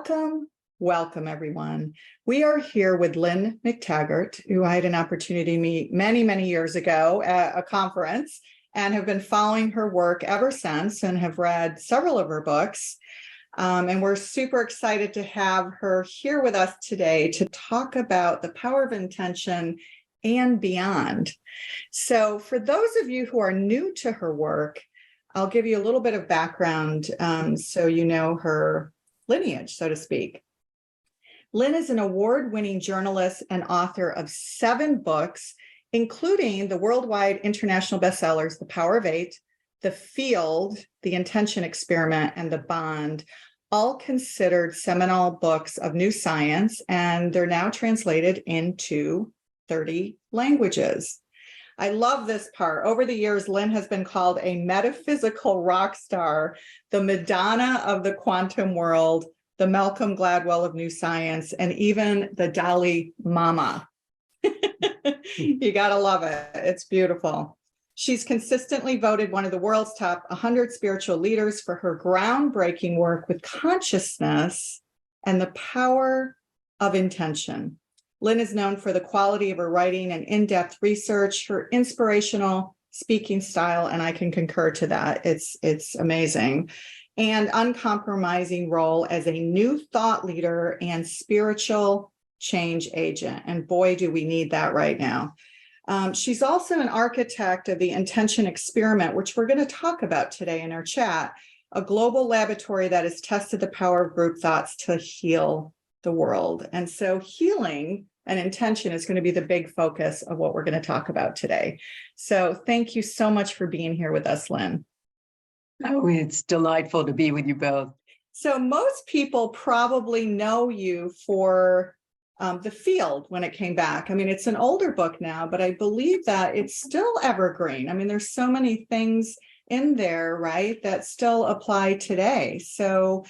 Welcome, welcome everyone. We are here with Lynne McTaggart, who I had an opportunity to meet many, many years ago at a conference and have been following her work ever since and have read several of her books. And we're super excited to have her here with us today to talk about the power of intention and beyond. So for those of you who are new to her work, I'll give you a little bit of background so you know her lineage, so to speak. Lynne is an award-winning journalist and author of 7 books, including the worldwide international bestsellers, The Power of Eight, The Field, The Intention Experiment, and The Bond, all considered seminal books of new science, and they're now translated into 30 languages. I love this part. Over the years, Lynne has been called a metaphysical rock star, the Madonna of the quantum world, the Malcolm Gladwell of new science, and even the Dalai Mama. You gotta love it. It's beautiful. She's consistently voted one of the world's top 100 spiritual leaders for her groundbreaking work with consciousness and the power of intention. Lynne is known for the quality of her writing and in-depth research, her inspirational speaking style, and I can concur to that. It's amazing. And uncompromising role as a new thought leader and spiritual change agent. And boy, do we need that right now. She's also an architect of the Intention Experiment, which we're going to talk about today in our chat, a global laboratory that has tested the power of group thoughts to heal the world. And so healing and intention is going to be the big focus of what we're going to talk about today. So thank you so much for being here with us, Lynne. Oh, it's delightful to be with you both. So most people probably know you for The Field when it came back. I mean, it's an older book now, but I believe that it's still evergreen. I mean, there's so many things in there, right, that still apply today. So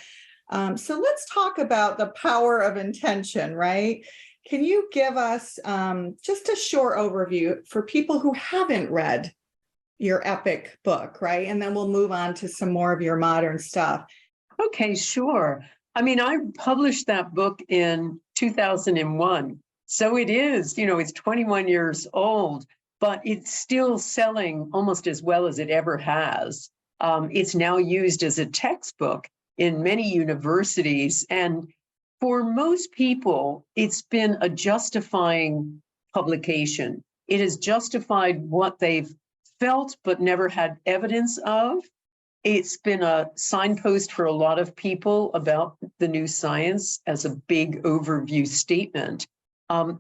let's talk about the power of intention, right? Can you give us just a short overview for people who haven't read your epic book, right? And then we'll move on to some more of your modern stuff. Okay, sure. I mean, I published that book in 2001. So it is, it's 21 years old, but it's still selling almost as well as it ever has. It's now used as a textbook in many universities. And for most people, it's been a justifying publication. It has justified what they've felt but never had evidence of. It's been a signpost for a lot of people about the new science as a big overview statement.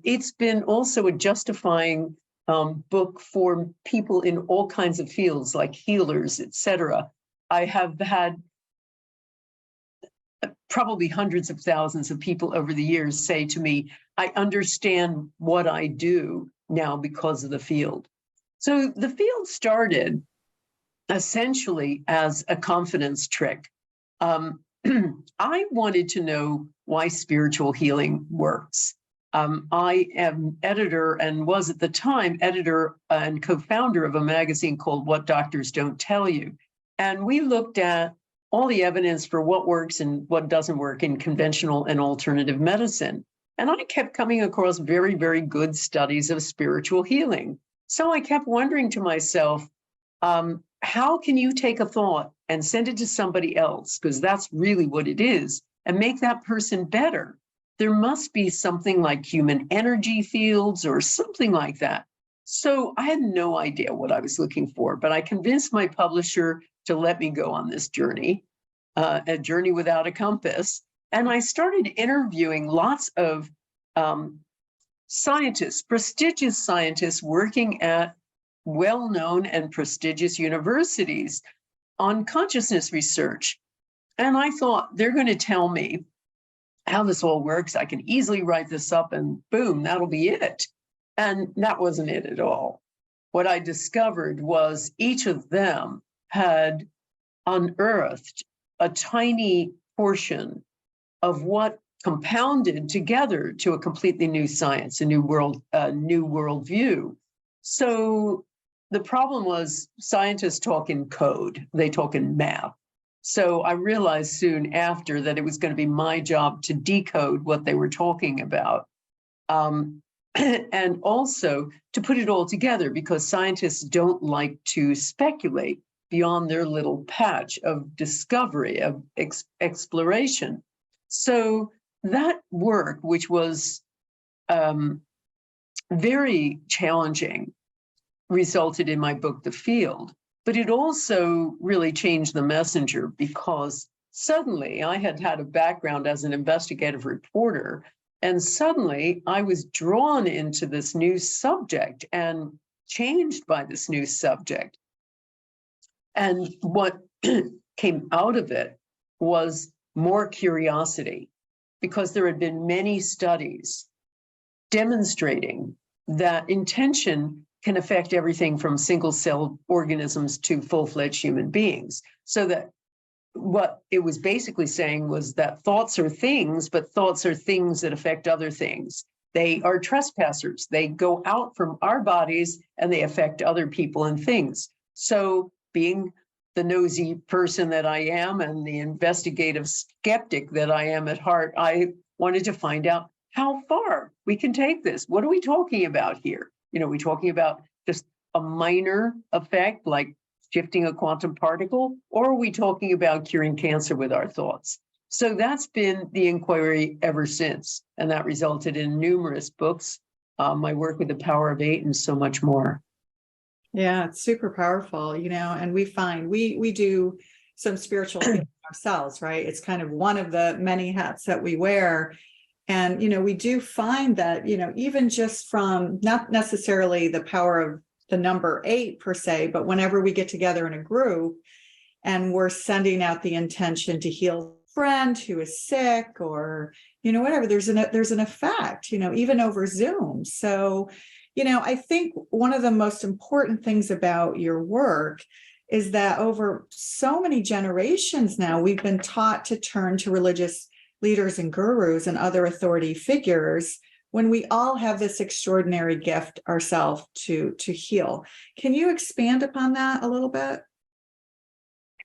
It's been also a justifying book for people in all kinds of fields like healers, etc. I have had probably hundreds of thousands of people over the years say to me, I understand what I do now because of the field. So the field started essentially as a confidence trick. I wanted to know why spiritual healing works. I am editor and was at the time editor and co-founder of a magazine called What Doctors Don't Tell You. And we looked at all the evidence for what works and what doesn't work in conventional and alternative medicine. And I kept coming across very, very good studies of spiritual healing. So I kept wondering to myself, how can you take a thought and send it to somebody else, because that's really what it is, and make that person better? There must be something like human energy fields or something like that. So I had no idea what I was looking for, but I convinced my publisher to let me go on this journey, a journey without a compass. And I started interviewing lots of scientists, prestigious scientists working at well-known and prestigious universities on consciousness research. And I thought, they're going to tell me how this all works. I can easily write this up and boom, that'll be it. And that wasn't it at all. What I discovered was each of them had unearthed a tiny portion of what compounded together to a completely new science, a new worldview. So the problem was scientists talk in code, they talk in math. So I realized soon after that it was going to be my job to decode what they were talking about. And also to put it all together, because scientists don't like to speculate beyond their little patch of discovery, of exploration. So that work, which was very challenging, resulted in my book, The Field. But it also really changed the messenger, because suddenly I had had a background as an investigative reporter, and suddenly I was drawn into this new subject and changed by this new subject. And what came out of it was more curiosity, because there had been many studies demonstrating that intention can affect everything from single-celled organisms to full-fledged human beings. So that what it was basically saying was that thoughts are things, but thoughts are things that affect other things. They are trespassers. They go out from our bodies and they affect other people and things. So being the nosy person that I am and the investigative skeptic that I am at heart, I wanted to find out how far we can take this. What are we talking about here? You know, we're talking about just a minor effect like shifting a quantum particle, or are we talking about curing cancer with our thoughts? So that's been the inquiry ever since. And that resulted in numerous books, my work with the Power of Eight, and so much more. Yeah, it's super powerful, and we find we do some spiritual healing ourselves, right? It's kind of one of the many hats that we wear. And, we do find that, even just from not necessarily the power of the number 8 per se, but whenever we get together in a group and we're sending out the intention to heal a friend who is sick or, whatever, there's an effect, even over Zoom. So, I think one of the most important things about your work is that over so many generations now, we've been taught to turn to religious leaders and gurus and other authority figures when we all have this extraordinary gift ourselves to heal. Can you expand upon that a little bit?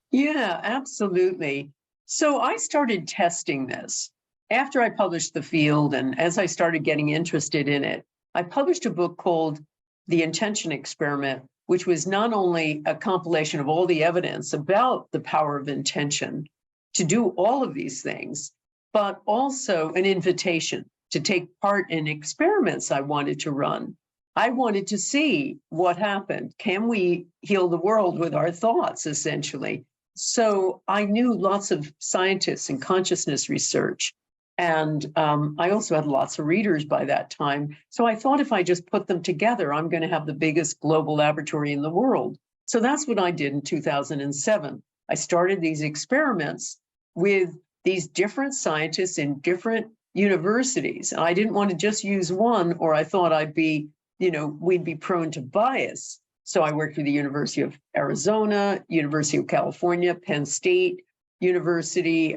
Yeah, absolutely. So I started testing this after I published The Field, and as I started getting interested in it, I published a book called The Intention Experiment, which was not only a compilation of all the evidence about the power of intention to do all of these things, but also an invitation to take part in experiments I wanted to run. I wanted to see what happened. Can we heal the world with our thoughts, essentially? So I knew lots of scientists and consciousness research. And I also had lots of readers by that time. So I thought if I just put them together, I'm going to have the biggest global laboratory in the world. So that's what I did in 2007. I started these experiments with these different scientists in different universities. And I didn't want to just use one, or I thought I'd be, we'd be prone to bias. So I worked with the University of Arizona, University of California, Penn State University,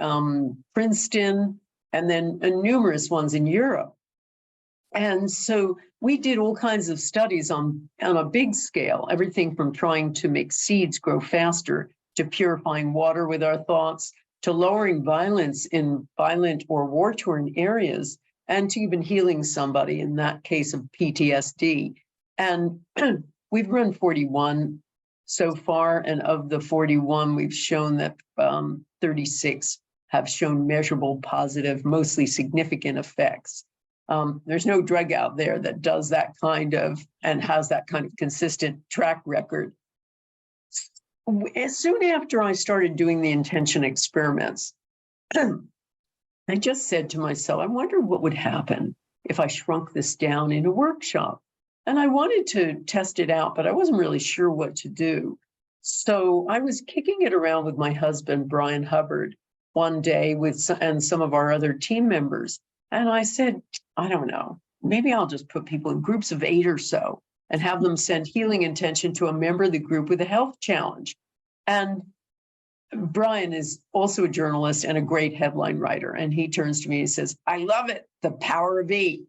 Princeton, and then numerous ones in Europe. And so we did all kinds of studies on a big scale, everything from trying to make seeds grow faster, to purifying water with our thoughts, to lowering violence in violent or war-torn areas, and to even healing somebody in that case of PTSD. And we've run 41 so far, and of the 41, we've shown that 36 have shown measurable, positive, mostly significant effects. There's no drug out there that does that kind of and has that kind of consistent track record. As soon after I started doing the intention experiments, I just said to myself, I wonder what would happen if I shrunk this down in a workshop. And I wanted to test it out, but I wasn't really sure what to do. So I was kicking it around with my husband, Brian Hubbard, one day and some of our other team members. And I said, I don't know, maybe I'll just put people in groups of 8 or so and have them send healing intention to a member of the group with a health challenge. And Brian is also a journalist and a great headline writer. And he turns to me and says, I love it, the power of 8.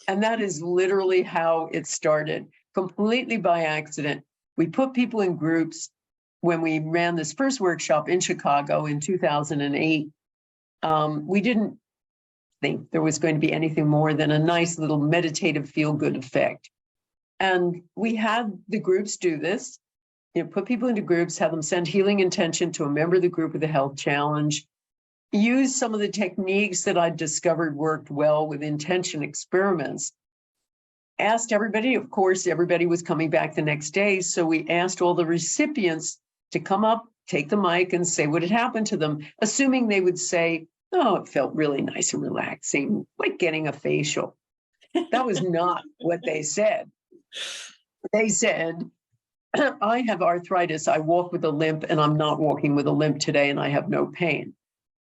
And that is literally how it started, completely by accident. We put people in groups. when we ran this first workshop in Chicago in 2008, we didn't think there was going to be anything more than a nice little meditative feel-good effect. And we had the groups do this, put people into groups, have them send healing intention to a member of the group with a health challenge, use some of the techniques that I'd discovered worked well with intention experiments. Asked everybody, of course, everybody was coming back the next day. So we asked all the recipients to come up, take the mic and say what had happened to them, assuming they would say, oh, it felt really nice and relaxing, like getting a facial. That was not what they said. They said, I have arthritis, I walk with a limp, and I'm not walking with a limp today, and I have no pain.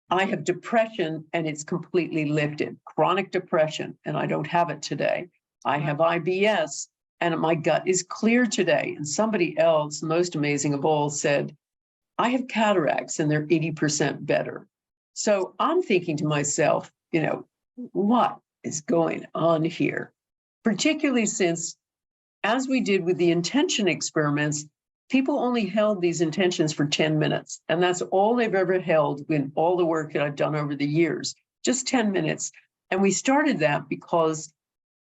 I have depression, and it's completely lifted, chronic depression, and I don't have it today. I have IBS, and my gut is clear today. And somebody else, the most amazing of all, said, I have cataracts, and they're 80% better. So I'm thinking to myself, what is going on here? Particularly since, as we did with the intention experiments, people only held these intentions for 10 minutes. And that's all they've ever held in all the work that I've done over the years, just 10 minutes. And we started that because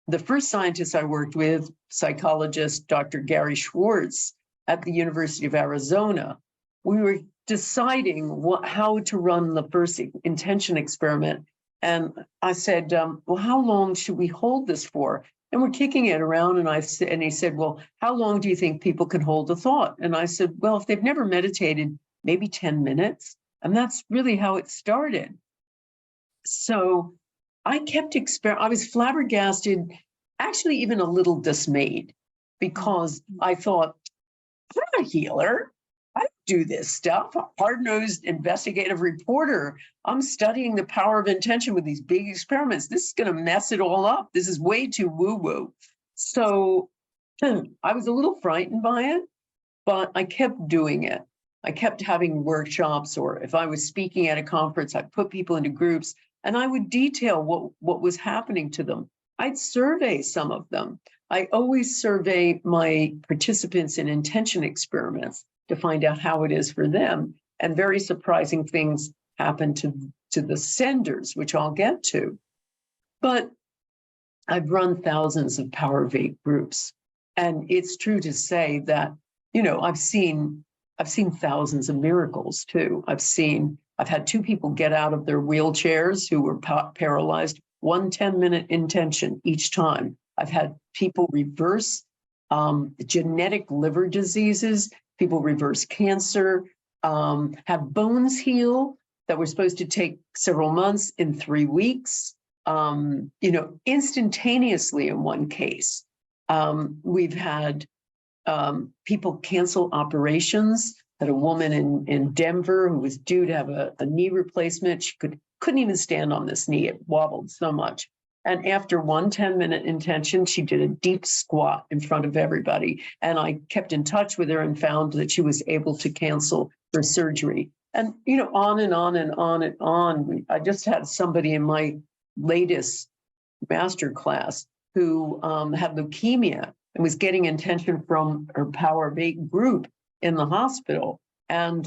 the first scientist I worked with, psychologist Dr. Gary Schwartz at the University of Arizona, we were deciding how to run the first intention experiment. And I said, well, how long should we hold this for? And we're kicking it around. And he said, well, how long do you think people can hold a thought? And I said, well, if they've never meditated, maybe 10 minutes. And that's really how it started. So I kept I was flabbergasted, actually even a little dismayed, because I thought, I'm not a healer. I don't do this stuff. I'm a hard-nosed investigative reporter. I'm studying the power of intention with these big experiments. This is going to mess it all up. This is way too woo-woo. So I was a little frightened by it, but I kept doing it. I kept having workshops, or if I was speaking at a conference, I'd put people into groups and I would detail what was happening to them. I'd survey some of them. I always survey my participants in intention experiments to find out how it is for them. And very surprising things happen to the senders, which I'll get to. But I've run thousands of Power of Eight groups. And it's true to say that, I've seen thousands of miracles too. I've had two people get out of their wheelchairs who were paralyzed, 1 10-minute intention each time. I've had people reverse genetic liver diseases, people reverse cancer, have bones heal that were supposed to take several months in 3 weeks, instantaneously in one case. We've had people cancel operations. Had a woman in Denver who was due to have a knee replacement. She couldn't even stand on this knee. It wobbled so much. And after 1 10-minute intention, she did a deep squat in front of everybody. And I kept in touch with her and found that she was able to cancel her surgery. And, on and on and on and on. I just had somebody in my latest master class who had leukemia and was getting intention from her Power of Eight group in the hospital. And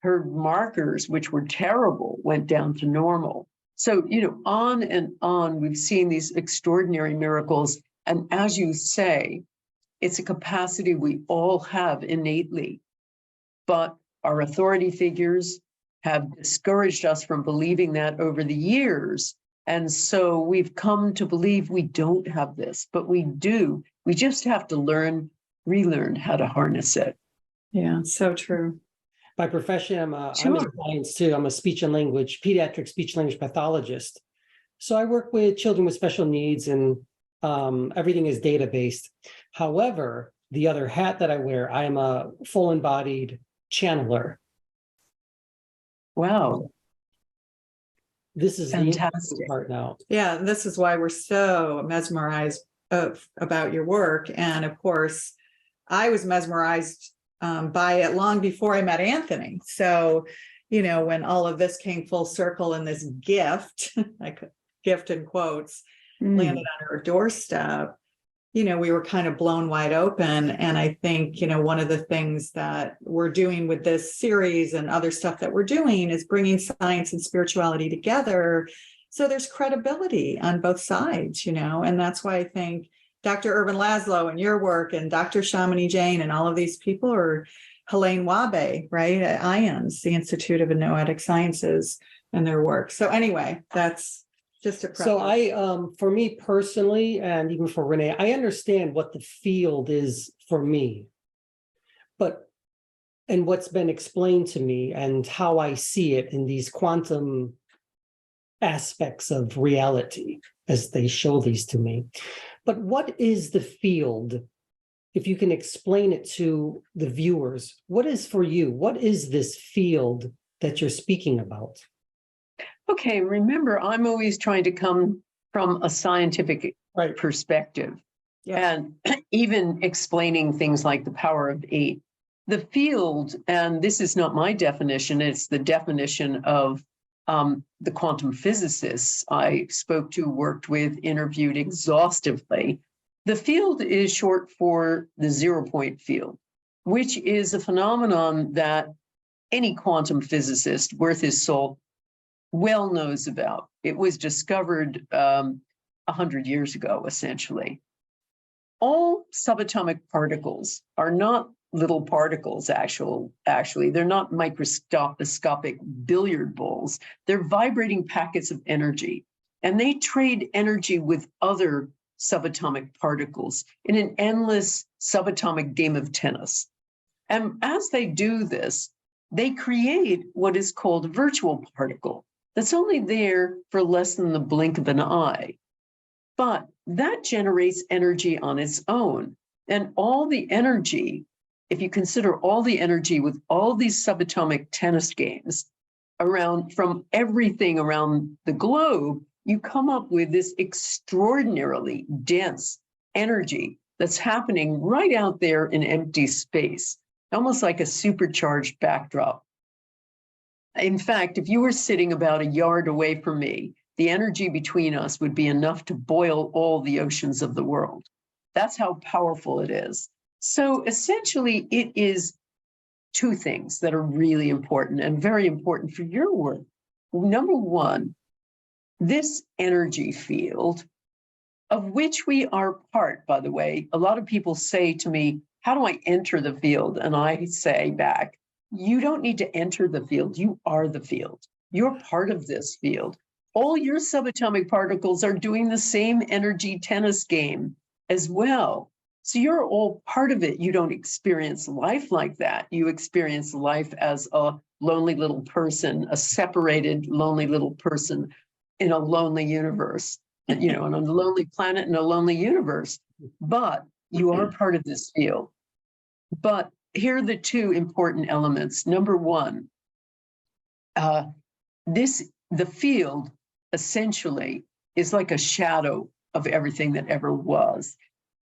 her markers, which were terrible, went down to normal. So, on and on, we've seen these extraordinary miracles. And as you say, it's a capacity we all have innately. But our authority figures have discouraged us from believing that over the years. And so we've come to believe we don't have this, but we do. We just have to relearn how to harness it. Yeah, so true. By profession, I'm in Sure. science too. I'm a pediatric speech language pathologist. So I work with children with special needs, and everything is data-based. However, the other hat that I wear, I am a full embodied channeler. Wow. This is the Fantastic. interesting part now. Yeah, this is why we're so mesmerized about your work. And of course, I was mesmerized by it long before I met Anthony. So, when all of this came full circle and this gift, like gift in quotes, landed on her doorstep, we were kind of blown wide open. And I think, one of the things that we're doing with this series and other stuff that we're doing is bringing science and spirituality together. So there's credibility on both sides, and that's why I think Dr. Irvin Laszlo and your work and Dr. Shamini Jain and all of these people, are Helene Wabe, right, at IONS, the Institute of Noetic Sciences, and their work. So anyway, that's just a preface. So for me personally, and even for Renee, I understand what the field is for me, and what's been explained to me and how I see it in these quantum aspects of reality as they show these to me. But what is the field? If you can explain it to the viewers, what is for you? What is this field that you're speaking about? Okay, remember, I'm always trying to come from a scientific perspective. Yeah. And even explaining things like the power of 8. The field, and this is not my definition, it's the definition of the quantum physicists I spoke to, worked with, interviewed exhaustively. The field is short for the 0-point field, which is a phenomenon that any quantum physicist worth his salt well knows about. It was discovered 100 years ago, essentially. All subatomic particles are not little particles, actually. They're not microscopic billiard balls. They're vibrating packets of energy. And they trade energy with other subatomic particles in an endless subatomic game of tennis. And as they do this, they create what is called a virtual particle that's only there for less than the blink of an eye. But that generates energy on its own. And all the energy, if you consider all the energy with all these subatomic tennis games around from everything around the globe, you come up with this extraordinarily dense energy that's happening right out there in empty space, almost like a supercharged backdrop. In fact, if you were sitting about a yard away from me, the energy between us would be enough to boil all the oceans of the world. That's how powerful it is. So essentially, it is two things that are really important and very important for your work. Number one, this energy field, of which we are part, by the way. A lot of people say to me, how do I enter the field? And I say back, you don't need to enter the field. You are the field. You're part of this field. All your subatomic particles are doing the same energy tennis game as well. So you're all part of it. You don't experience life like that. You experience life as a lonely little person, a separated, lonely little person in a lonely universe, on a lonely planet in a lonely universe. But you are part of this field. But here are the two important elements. Number one, the field essentially is like a shadow of everything that ever was.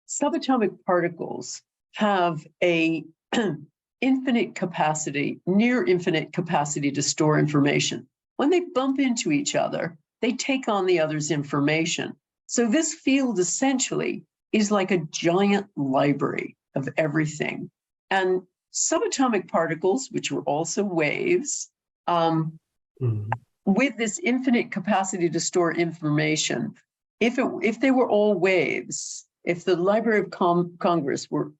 Subatomic particles have a infinite capacity, near infinite capacity to store information. When they bump into each other, they take on the other's information. So this field essentially is like a giant library of everything. And subatomic particles, which were also waves, with this infinite capacity to store information, if they were all waves, if the Library of Congress were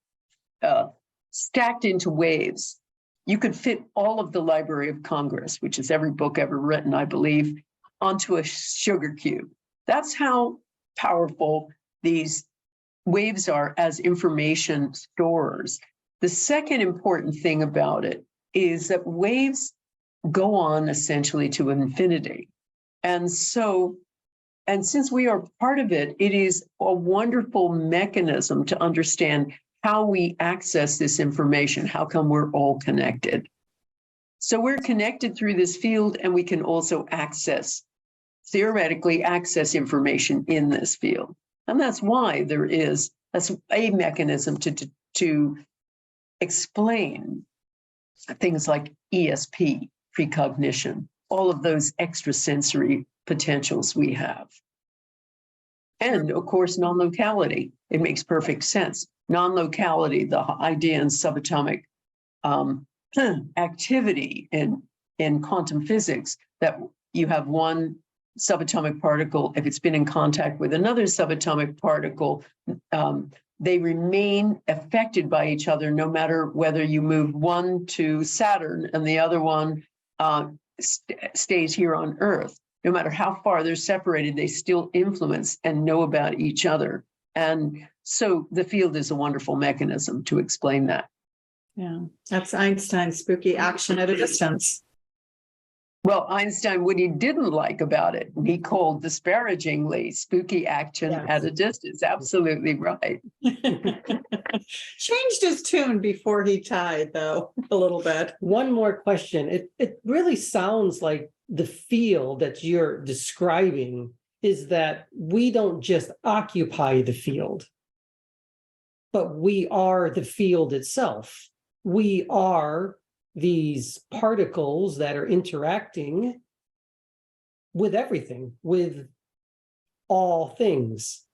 stacked into waves, you could fit all of the Library of Congress, which is every book ever written, I believe, onto a sugar cube. That's how powerful these waves are as information storers. The second important thing about it is that waves go on essentially to infinity. And since we are part of it, it is a wonderful mechanism to understand how we access this information. How come we're all connected? So we're connected through this field, and we can also theoretically access information in this field. And that's why that's a mechanism to explain things like ESP, precognition, all of those extrasensory potentials we have. And of course, non-locality. It makes perfect sense. Non-locality, the idea in subatomic activity in quantum physics, that you have one subatomic particle, if it's been in contact with another subatomic particle, they remain affected by each other no matter whether you move one to Saturn and the other one stays here on Earth. No matter how far they're separated, they still influence and know about each other. And so the field is a wonderful mechanism to explain that. Yeah, that's Einstein's spooky action at a distance. Well, Einstein, what he didn't like about it, he called disparagingly spooky action at a distance. Absolutely right. Changed his tune before he tied, though, a little bit. One more question. It really sounds like the field that you're describing is that we don't just occupy the field, but we are the field itself. We are these particles that are interacting with everything, with all things.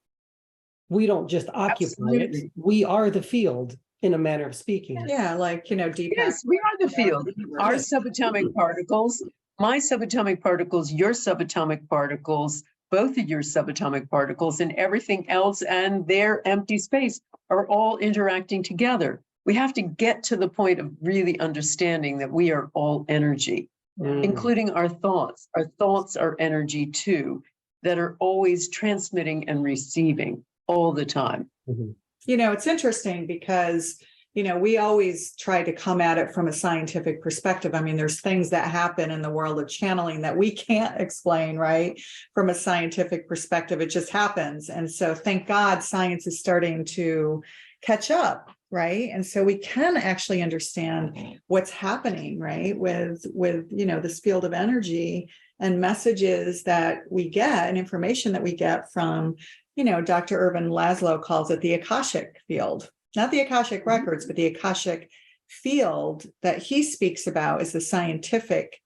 We don't just occupy it. We are the field, in a manner of speaking. Yeah, like, Deepak. Yes, we are the field. Our subatomic particles, my subatomic particles, your subatomic particles, both of your subatomic particles, and everything else and their empty space are all interacting together. We have to get to the point of really understanding that we are all energy, including our thoughts. Our thoughts are energy too, that are always transmitting and receiving all the time. Mm-hmm. It's interesting because, we always try to come at it from a scientific perspective. I mean, there's things that happen in the world of channeling that we can't explain, right? From a scientific perspective, it just happens. And so thank God science is starting to catch up, right? And so we can actually understand what's happening, right? With this field of energy and messages that we get and information that we get from, Dr. Irvin Laszlo calls it the Akashic field, not the Akashic records, but the Akashic field that he speaks about is the scientific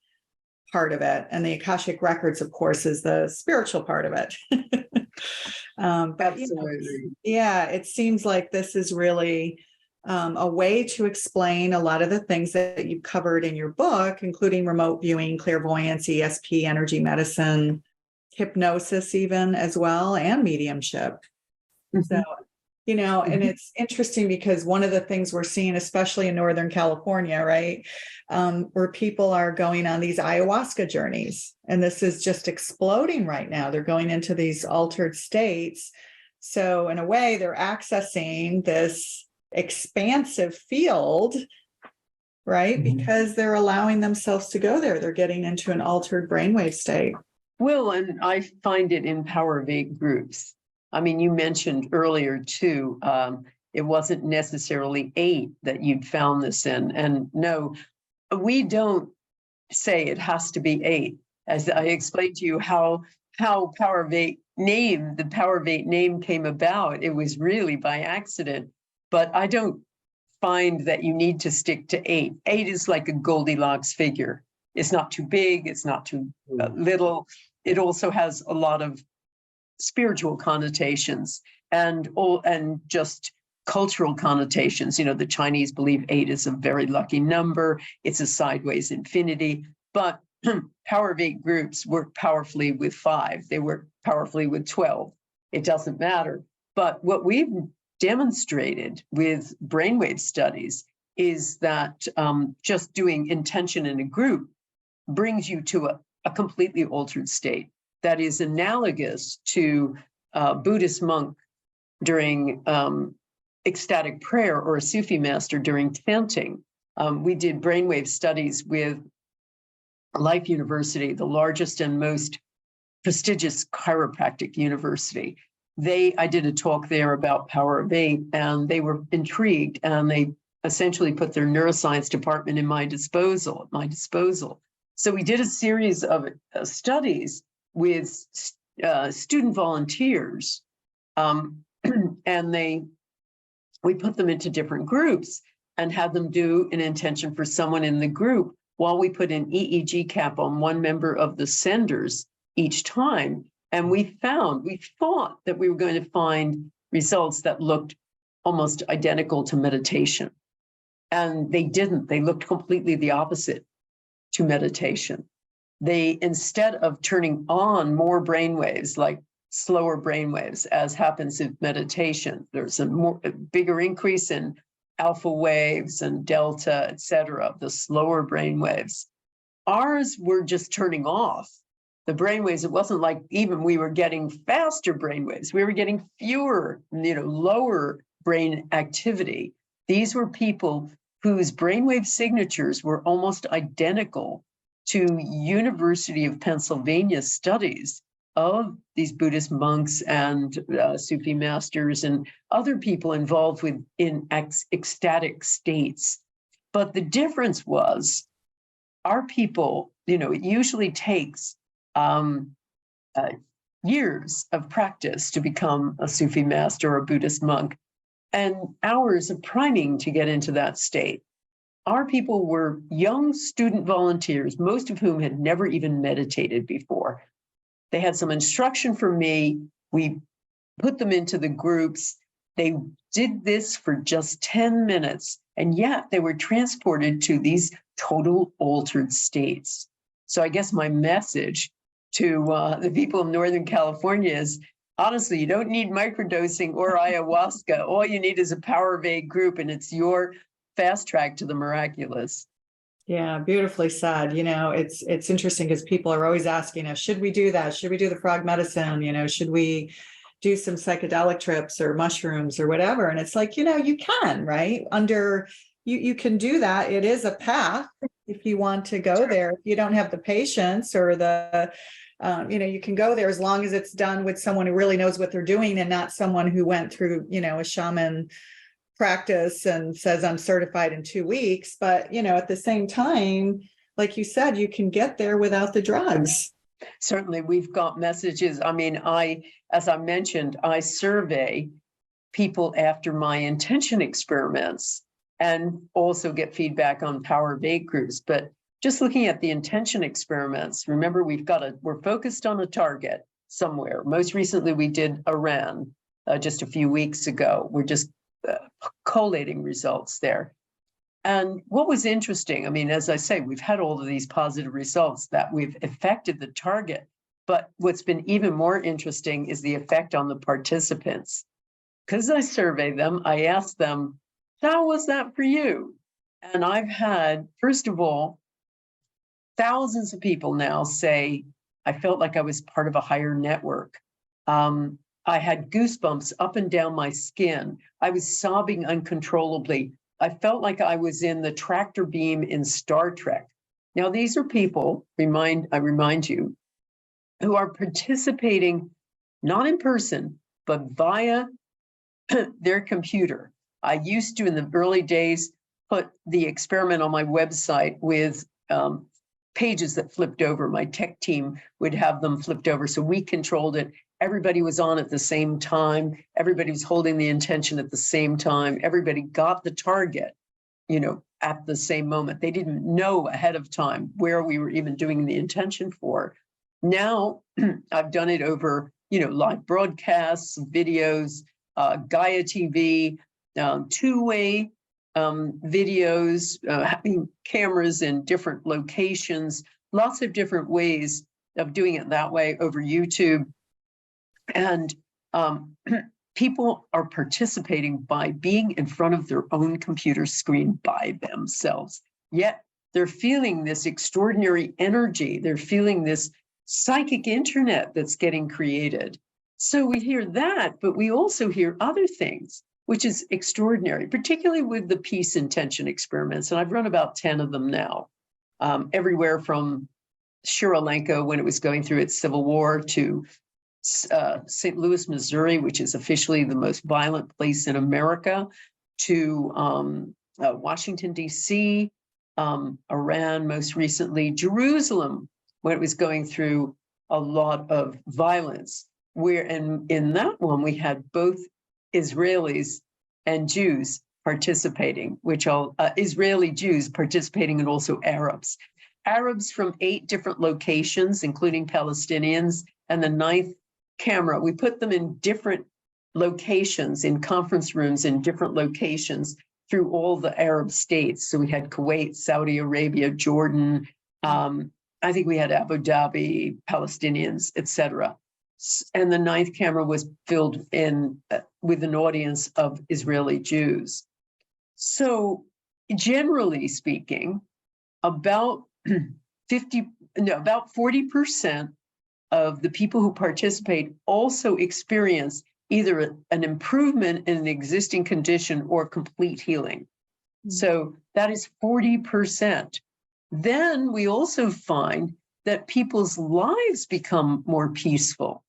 part of it. And the Akashic records, of course, is the spiritual part of it. But Absolutely. it seems like this is really a way to explain a lot of the things that you've covered in your book, including remote viewing, clairvoyance, ESP, energy medicine, hypnosis even as well, and mediumship. Mm-hmm. So, and it's interesting because one of the things we're seeing, especially in Northern California, right, where people are going on these ayahuasca journeys, and this is just exploding right now. They're going into these altered states. So in a way, they're accessing this expansive field, right? Mm-hmm. Because they're allowing themselves to go there. They're getting into an altered brainwave state. Well, and I find it in Power of 8 groups. I mean, you mentioned earlier too, it wasn't necessarily 8 that you'd found this in. And no, we don't say it has to be 8. As I explained to you how Power of 8 the Power of 8 name came about, it was really by accident. But I don't find that you need to stick to 8. 8 is like a Goldilocks figure. It's not too big, it's not too little. It also has a lot of spiritual connotations and just cultural connotations. The Chinese believe 8 is a very lucky number. It's a sideways infinity. But Power of 8 groups work powerfully with 5. They work powerfully with 12. It doesn't matter. But what we've demonstrated with brainwave studies is that just doing intention in a group brings you to a completely altered state that is analogous to a Buddhist monk during ecstatic prayer or a Sufi master during chanting. We did brainwave studies with Life University, the largest and most prestigious chiropractic university. I did a talk there about Power of 8, and they were intrigued, and they essentially put their neuroscience department at my disposal. So we did a series of studies with student volunteers, and we put them into different groups and had them do an intention for someone in the group while we put an EEG cap on one member of the senders each time. And we thought that we were going to find results that looked almost identical to meditation. And they didn't. They looked completely the opposite to meditation. They, instead of turning on more brainwaves, like slower brainwaves, as happens in meditation, there's a bigger increase in alpha waves and delta, et cetera, the slower brainwaves. Ours were just turning off the brainwaves. It wasn't like even we were getting faster brainwaves. We were getting fewer, lower brain activity. These were people whose brainwave signatures were almost identical to University of Pennsylvania studies of these Buddhist monks and Sufi masters and other people involved in ecstatic states. But the difference was our people, it usually takes years of practice to become a Sufi master or a Buddhist monk, and hours of priming to get into that state. Our people were young student volunteers, most of whom had never even meditated before. They had some instruction from me. We put them into the groups. They did this for just 10 minutes, and yet they were transported to these total altered states. So I guess my message to the people of Northern California is, honestly, you don't need microdosing or ayahuasca. All you need is a Power of 8 group, and it's your fast track to the miraculous. Yeah, beautifully said. It's interesting because people are always asking us, should we do that? Should we do the frog medicine? Should we do some psychedelic trips or mushrooms or whatever? And it's like, you can, right? You can do that. It is a path if you want to go there. If you don't have the patience or you can go there as long as it's done with someone who really knows what they're doing and not someone who went through, a shaman practice and says, I'm certified in 2 weeks. But, at the same time, like you said, you can get there without the drugs. Certainly, we've got messages. As I mentioned, I survey people after my intention experiments and also get feedback on Power of 8 groups. But just looking at the intention experiments, remember, we're focused on a target somewhere. Most recently, we did Iran just a few weeks ago. We're just collating results there. And what was interesting, as I say, we've had all of these positive results that we've affected the target. But what's been even more interesting is the effect on the participants. Because I survey them, I ask them, how was that for you? And I've had, first of all, thousands of people now say, I felt like I was part of a higher network. I had goosebumps up and down my skin. I was sobbing uncontrollably. I felt like I was in the tractor beam in Star Trek. Now, these are people, I remind you, who are participating not in person, but via their computer. I used to, in the early days, put the experiment on my website with pages that flipped over. My tech team would have them flipped over, so we controlled it. Everybody was on at the same time. Everybody was holding the intention at the same time. Everybody got the target, at the same moment. They didn't know ahead of time where we were even doing the intention for. Now, I've done it over, live broadcasts, videos, Gaia TV, two-way videos, having cameras in different locations, lots of different ways of doing it that way over YouTube. And people are participating by being in front of their own computer screen by themselves. Yet they're feeling this extraordinary energy. They're feeling this psychic internet that's getting created. So we hear that, but we also hear other things, which is extraordinary, particularly with the peace intention experiments. And I've run about 10 of them now, everywhere from Sri Lanka when it was going through its civil war to St. Louis, Missouri, which is officially the most violent place in America, to Washington, D.C., Iran, most recently, Jerusalem, when it was going through a lot of violence. Where in that one, we had both Israelis and Jews participating, Israeli Jews participating and also Arabs. Arabs from 8 different locations, including Palestinians, and the 9th camera, we put them in different locations, in conference rooms, in different locations through all the Arab states. So we had Kuwait, Saudi Arabia, Jordan. I think we had Abu Dhabi, Palestinians, etc. And the ninth camera was filled in with an audience of Israeli Jews. So generally speaking, about 40% of the people who participate also experience either an improvement in an existing condition or complete healing. Mm-hmm. So that is 40%. Then we also find that people's lives become more peaceful.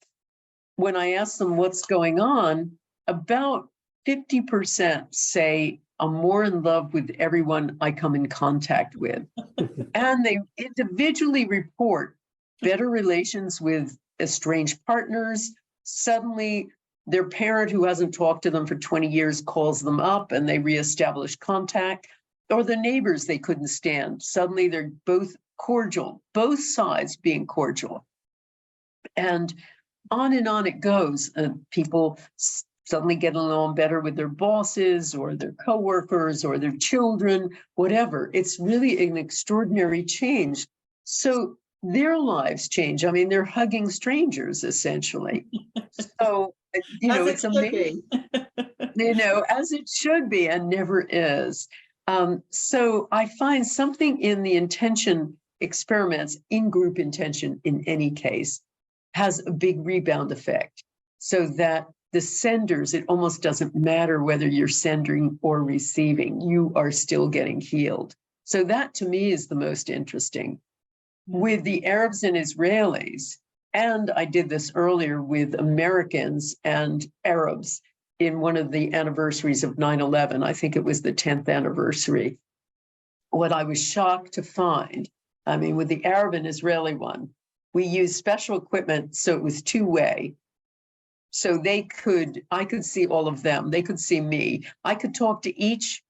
When I ask them what's going on, about 50% say, I'm more in love with everyone I come in contact with. And they individually report better relations with estranged partners. Suddenly, their parent who hasn't talked to them for 20 years calls them up and they reestablish contact. Or the neighbors they couldn't stand. Suddenly, they're both cordial, both sides being cordial. And on it goes. People suddenly get along better with their bosses or their coworkers or their children, whatever. It's really an extraordinary change. So their lives change. I mean, they're hugging strangers, essentially. So, it's amazing. As it should be and never is. So I find something in the intention experiments, in group intention in any case, has a big rebound effect, so that the senders, it almost doesn't matter whether you're sending or receiving, you are still getting healed. So that to me is the most interesting. With the Arabs and Israelis, and I did this earlier with Americans and Arabs in one of the anniversaries of 9/11, I think it was the 10th anniversary. What I was shocked to find, with the Arab and Israeli one, we used special equipment, so it was two-way. So I could see all of them. They could see me. I could talk to each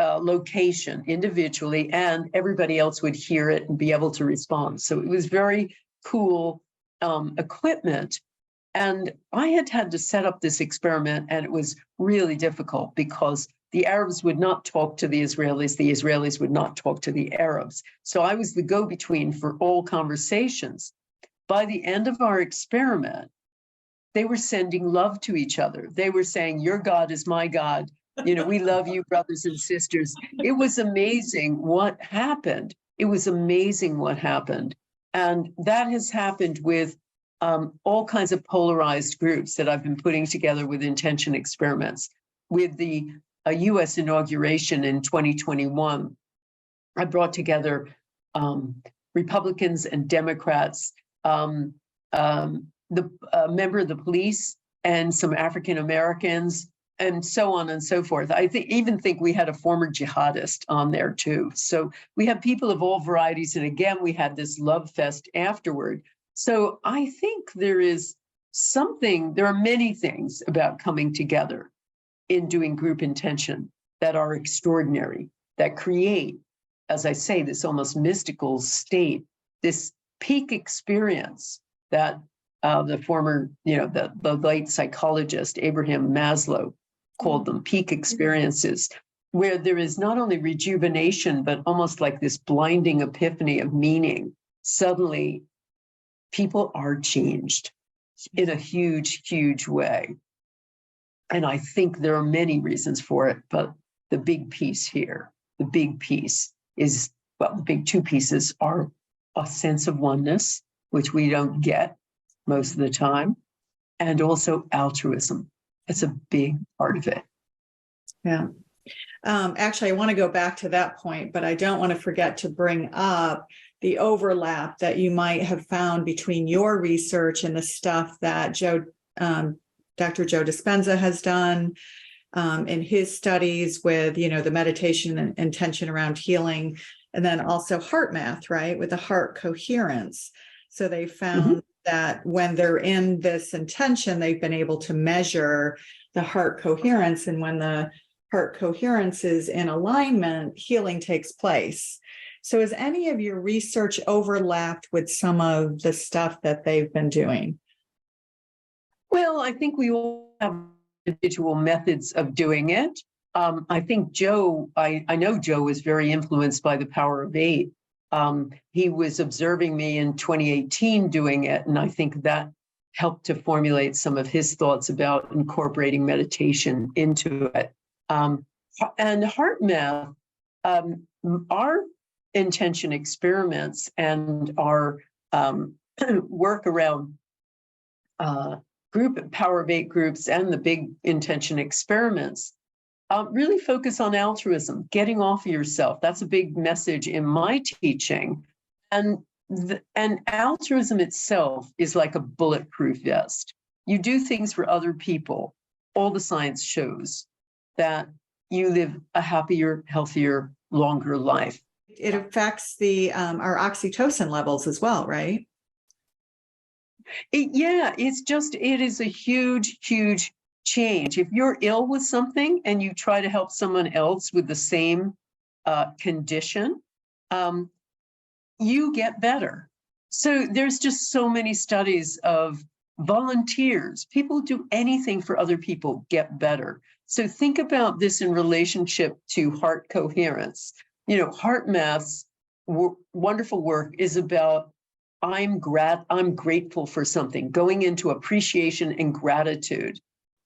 location individually, and everybody else would hear it and be able to respond. So it was very cool equipment. And I had to set up this experiment, and it was really difficult because the Arabs would not talk to the Israelis would not talk to the Arabs. So I was the go-between for all conversations. By the end of our experiment, they were sending love to each other. They were saying, your God is my God. We love you, brothers and sisters. It was amazing what happened. It was amazing what happened. And that has happened with all kinds of polarized groups that I've been putting together with intention experiments. With the U.S. inauguration in 2021, I brought together Republicans and Democrats, the member of the police, and some African Americans, and so on and so forth. I even think we had a former jihadist on there too. So we have people of all varieties. And again, we had this love fest afterward. So I think there are many things about coming together in doing group intention that are extraordinary, that create, as I say, this almost mystical state, this peak experience that the former, the late psychologist, Abraham Maslow, called them peak experiences, where there is not only rejuvenation, but almost like this blinding epiphany of meaning. Suddenly, people are changed in a huge, huge way. And I think there are many reasons for it, but the big piece here, the big piece is, the big two pieces are a sense of oneness, which we don't get most of the time, and also altruism. It's a big part of it. Yeah. Actually, I want to go back to that point, but I don't want to forget to bring up the overlap that you might have found between your research and the stuff that Dr. Joe Dispenza has done in his studies with, the meditation and intention around healing, and then also heart math, right, with the heart coherence. So they found that when they're in this intention, they've been able to measure the heart coherence. And when the heart coherence is in alignment, healing takes place. So has any of your research overlapped with some of the stuff that they've been doing? Well, I think we all have individual methods of doing it. I think I know Joe was very influenced by the Power of Eight. He was observing me in 2018 doing it, and I think that helped to formulate some of his thoughts about incorporating meditation into it. And heart math, our intention experiments and our work around Power of Eight groups and the big intention experiments really focus on altruism, getting off of yourself. That's a big message in my teaching. And altruism itself is like a bulletproof vest. You do things for other people. All the science shows that you live a happier, healthier, longer life. It affects our oxytocin levels as well, right? It is a huge, huge change. If you're ill with something and you try to help someone else with the same condition, you get better. So there's just so many studies of volunteers. People do anything for other people, get better. So think about this in relationship to heart coherence. Heart math's wonderful work is about I'm grateful for something, going into appreciation and gratitude.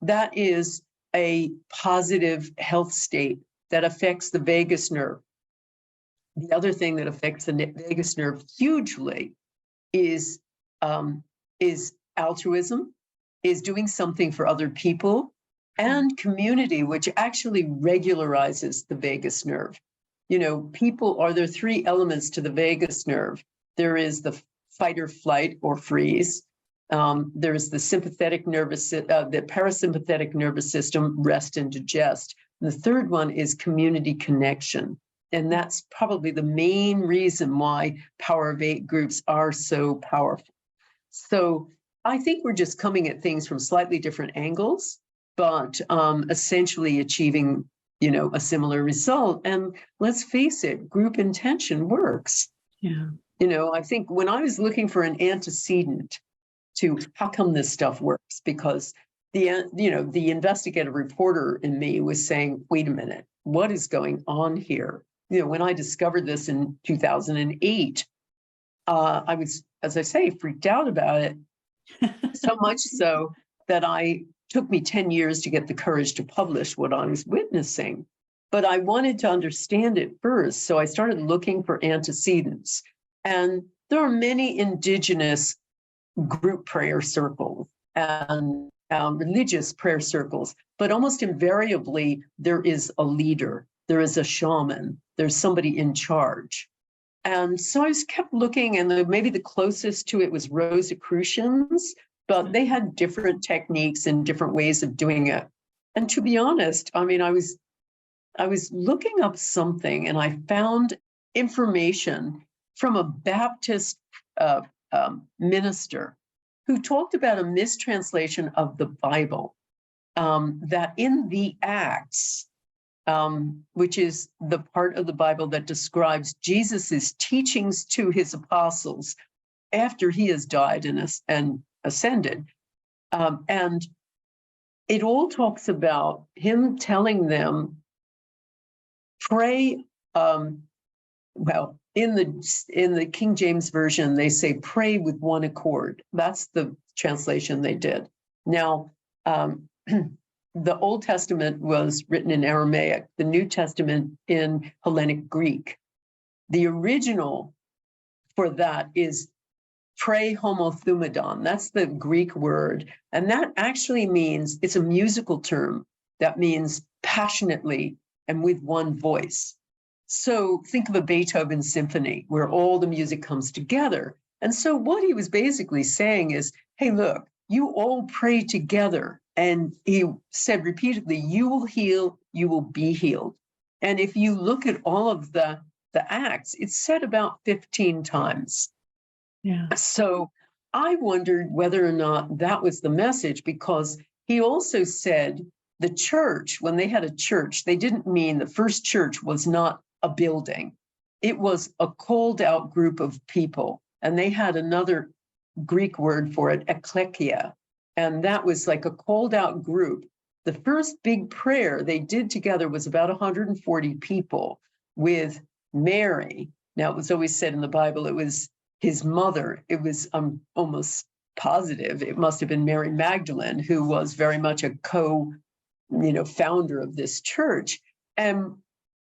That is a positive health state that affects the vagus nerve. The other thing that affects the vagus nerve hugely is altruism, is doing something for other people, and community, which actually regularizes the vagus nerve. There are three elements to the vagus nerve. There is the fight or flight or freeze. There's the sympathetic nervous, the parasympathetic nervous system, rest and digest. And the third one is community connection. And that's probably the main reason why Power of Eight groups are so powerful. So I think we're just coming at things from slightly different angles, but essentially achieving, a similar result. And let's face it, group intention works. Yeah. I think when I was looking for an antecedent to how come this stuff works, because the investigative reporter in me was saying, wait a minute, what is going on here? When I discovered this in 2008, I was, as I say, freaked out about it. So much so that took me 10 years to get the courage to publish what I was witnessing. But I wanted to understand it first. So I started looking for antecedents. And there are many indigenous group prayer circles and religious prayer circles, but almost invariably there is a leader, there is a shaman, there's somebody in charge. And so I just kept looking, and maybe the closest to it was Rosicrucians, but they had different techniques and different ways of doing it. And to be honest, I was looking up something, and I found information from a Baptist minister who talked about a mistranslation of the Bible, that in the Acts, which is the part of the Bible that describes Jesus's teachings to his apostles after he has died and ascended. And it all talks about him telling them, pray, in the King James Version, they say, pray with one accord. That's the translation they did. Now, the Old Testament was written in Aramaic, the New Testament in Hellenic Greek. The original for that is pray homothumadon. That's the Greek word. And that actually means, it's a musical term that means passionately and with one voice. So think of a Beethoven symphony where all the music comes together. And so what he was basically saying is, hey, look, you all pray together. And he said repeatedly, you will heal, you will be healed. And if you look at all of the acts, it's said about 15 times. Yeah. So I wondered whether or not that was the message, because he also said the church, when they had a church, they didn't mean the first church was not a building. It was a called out group of people. And they had another Greek word for it, eklekia. And that was like a called out group. The first big prayer they did together was about 140 people with Mary. Now, it was always said in the Bible, it was his mother. It was almost positive. It must have been Mary Magdalene, who was very much a founder of this church. And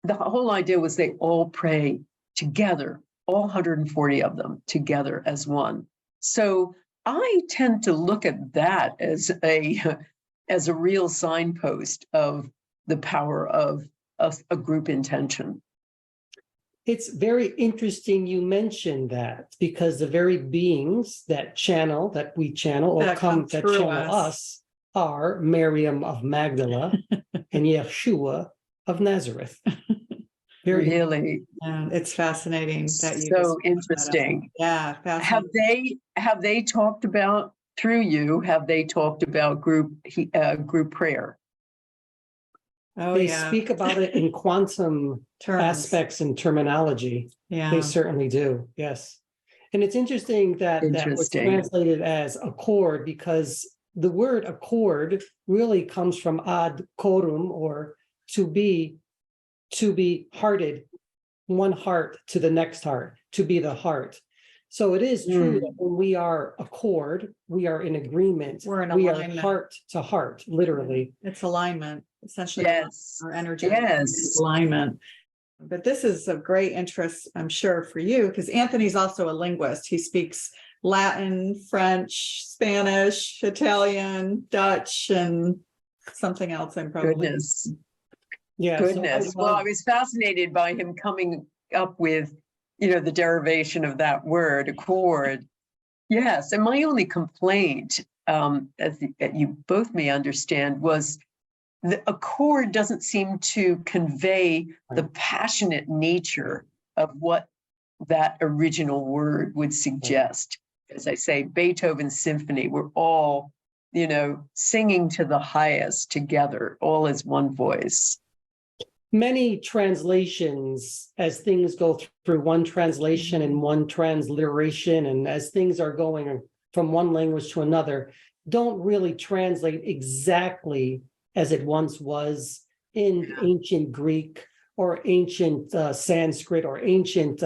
the whole idea was they all pray together, all 140 of them together as one. So I tend to look at that as a real signpost of the power of a group intention. It's very interesting you mentioned that, because the very beings that we channel or that channel us are Miriam of Magdala and Yeshua of Nazareth. Really, it's fascinating that you so interesting. Yeah, fascinating. Have they talked about, through you, have they talked about group prayer? They speak about it in quantum aspects and terminology. Yeah, they certainly do. Yes. And it's interesting that was translated as accord, because the word accord really comes from ad corum, or to be hearted, one heart to the next heart, to be the heart. So it is true that when we are accord, we are in agreement. We're in alignment. We are heart to heart, literally. It's alignment, essentially. Yes. Our energy. Yes. Alignment. But this is of great interest, I'm sure, for you, because Anthony's also a linguist. He speaks Latin, French, Spanish, Italian, Dutch, and something else. I'm probably. Goodness. Yeah. Goodness. Well, I was fascinated by him coming up with, the derivation of that word, accord. Yes. And my only complaint, as you both may understand, was the accord doesn't seem to convey the passionate nature of what that original word would suggest. As I say, Beethoven's symphony, we're all, singing to the highest together, all as one voice. Many translations, as things go through one translation and one transliteration, and as things are going from one language to another, don't really translate exactly as it once was in ancient Greek or ancient Sanskrit or ancient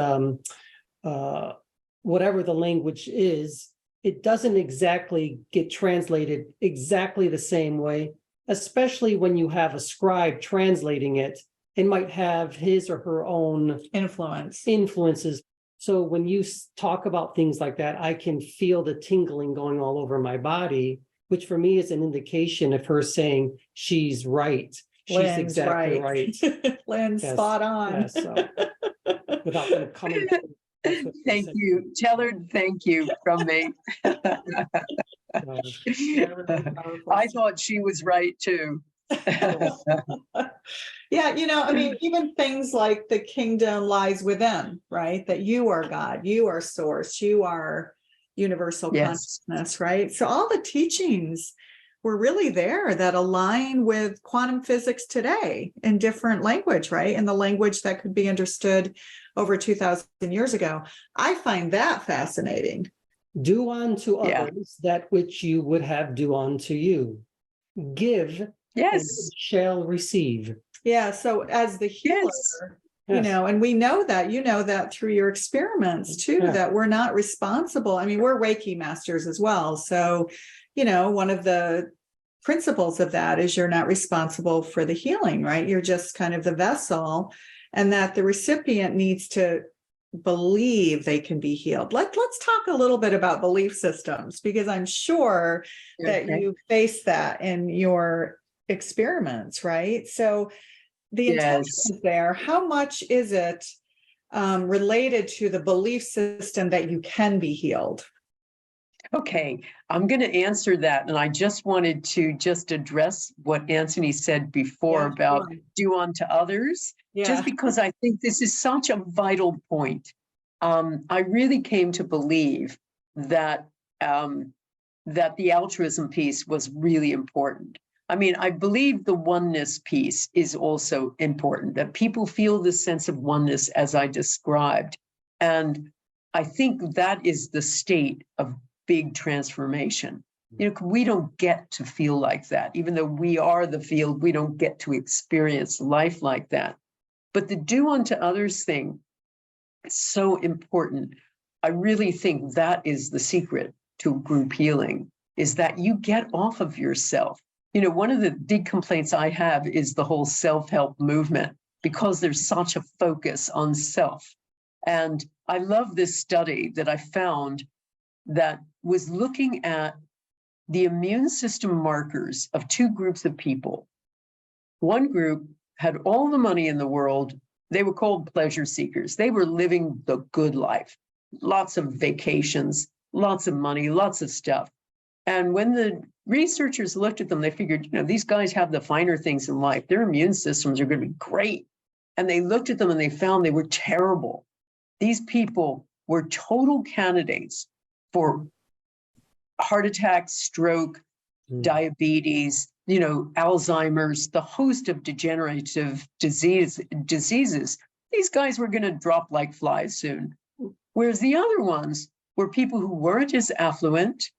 whatever the language is. It doesn't exactly get translated exactly the same way, especially when you have a scribe translating it. It might have his or her own influences. So when you talk about things like that, I can feel the tingling going all over my body, which for me is an indication of her saying she's right. She's Lynn's exactly right. Lynn's spot on. Yes, so, without them coming. Thank you. Tell her thank you from me. I thought she was right too. Yeah, even things like the kingdom lies within, right? That you are God, you are source, you are universal consciousness, right? So all the teachings were really there that align with quantum physics today in different language, right? In the language that could be understood over 2,000 years ago. I find that fascinating. Do unto others that which you would have do unto you. Give, and shall receive. Yeah. So as the healer, and we know that, through your experiments too, that we're not responsible. I mean, we're Reiki masters as well. So, one of the principles of that is you're not responsible for the healing, right? You're just kind of the vessel, and that the recipient needs to believe they can be healed. Let's talk a little bit about belief systems, because I'm sure that you face that in your experiments, right? So the intention is there. How much is it related to the belief system that you can be healed? Okay, I'm going to answer that. And I just wanted to address what Anthony said before about do unto others, just because I think this is such a vital point. I really came to believe that the altruism piece was really important. I mean, I believe the oneness piece is also important, that people feel this sense of oneness as I described. And I think that is the state of big transformation. You know, we don't get to feel like that. Even though we are the field, we don't get to experience life like that. But the do unto others thing is so important. I really think that is the secret to group healing, is that you get off of yourself. You know, one of the big complaints I have is the whole self-help movement, because there's such a focus on self. And I love this study that I found that was looking at the immune system markers of two groups of people. One group had all the money in the world. They were called pleasure seekers. They were living the good life, lots of vacations, lots of money, lots of stuff. And when the researchers looked at them, they figured, you know, these guys have the finer things in life. Their immune systems are going to be great. And they looked at them and they found they were terrible. These people were total candidates for heart attack, stroke, diabetes, you know, Alzheimer's, the host of degenerative diseases. These guys were going to drop like flies soon. Whereas the other ones were people who weren't as affluent,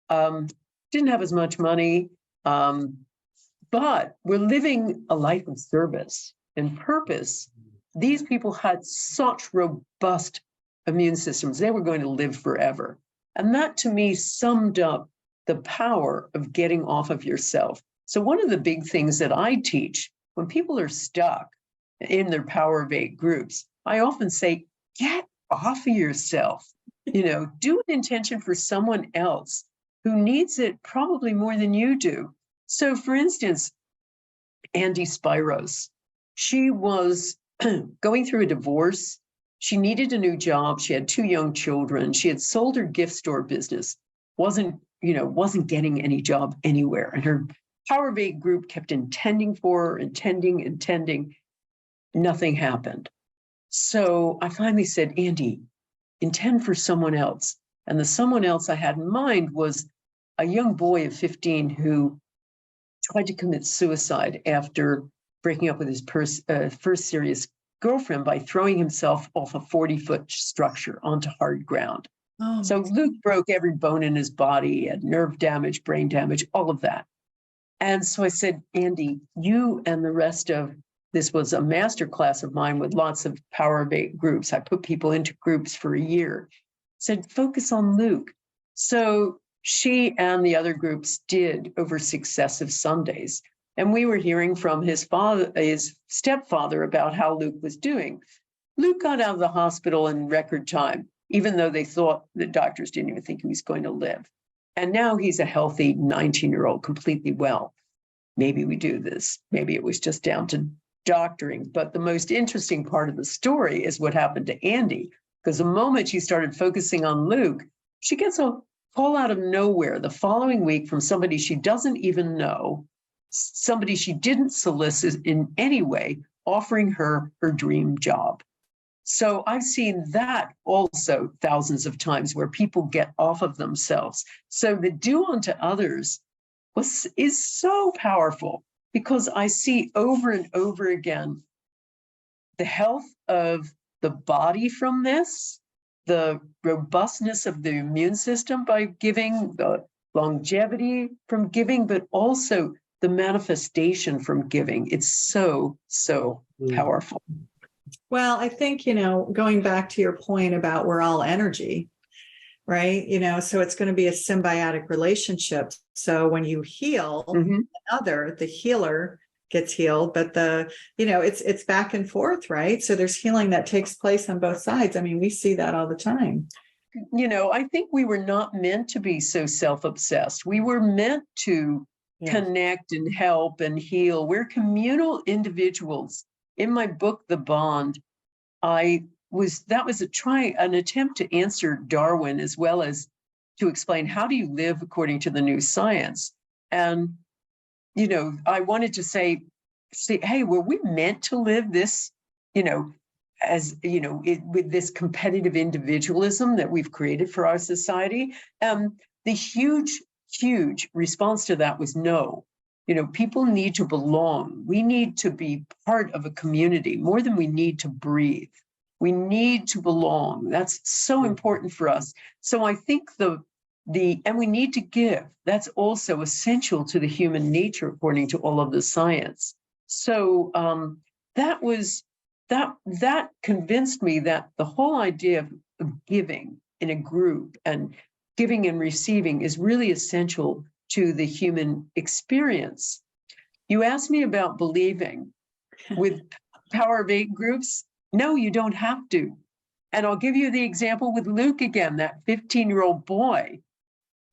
didn't have as much money, but were living a life of service and purpose. These people had such robust immune systems. They were going to live forever. And that, to me, summed up the power of getting off of yourself. So one of the big things that I teach when people are stuck in their Power of 8 groups, I often say, get off of yourself. You know, do an intention for someone else who needs it probably more than you do. So, for instance, Andy Spiros, she was going through a divorce. She needed a new job. She had 2 young children. She had sold her gift store business, wasn't getting any job anywhere. And her Power of 8 group kept intending for her, intending. Nothing happened. So I finally said, Andy, intend for someone else. And the someone else I had in mind was a young boy of 15 who tried to commit suicide after breaking up with his first serious girlfriend by throwing himself off a 40-foot structure onto hard ground. Oh. So Luke broke every bone in his body, had nerve damage, brain damage, all of that. And so I said, Andy, you and the rest of, this was a master class of mine with lots of Power of 8 groups. I put people into groups for a year, said, focus on Luke. So she and the other groups did over successive Sundays. And we were hearing from his stepfather about how Luke was doing. Luke got out of the hospital in record time, even though they thought the doctors didn't even think he was going to live. And now he's a healthy 19-year-old, completely well. Maybe we do this. Maybe it was just down to doctoring. But the most interesting part of the story is what happened to Andy, because the moment she started focusing on Luke, she gets a call out of nowhere the following week from somebody she doesn't even know, somebody she didn't solicit in any way, offering her her dream job. So I've seen that also thousands of times where people get off of themselves. So the do unto others is so powerful, because I see over and over again the health of the body from this, the robustness of the immune system by giving, the longevity from giving, but also the manifestation from giving. It's so, so powerful. Well, I think, going back to your point about we're all energy, right? So it's going to be a symbiotic relationship. So when you heal another, the healer gets healed, but it's back and forth, right? So there's healing that takes place on both sides. I mean, we see that all the time. I think we were not meant to be so self-obsessed. We were meant to connect and help and heal. We're communal individuals. In my book, The Bond, that was an attempt to answer Darwin, as well as to explain how do you live according to the new science. And, I wanted to say, hey, were we meant to live this, with this competitive individualism that we've created for our society? The huge response to that was no. People need to belong. We need to be part of a community more than we need to breathe. We need to belong. That's so important for us. So I think the and we need to give. That's also essential to the human nature, according to all of the science. So that convinced me that the whole idea of giving in a group and giving and receiving is really essential to the human experience. You asked me about believing with Power of Eight groups. No, you don't have to. And I'll give you the example with Luke again, that 15-year-old boy.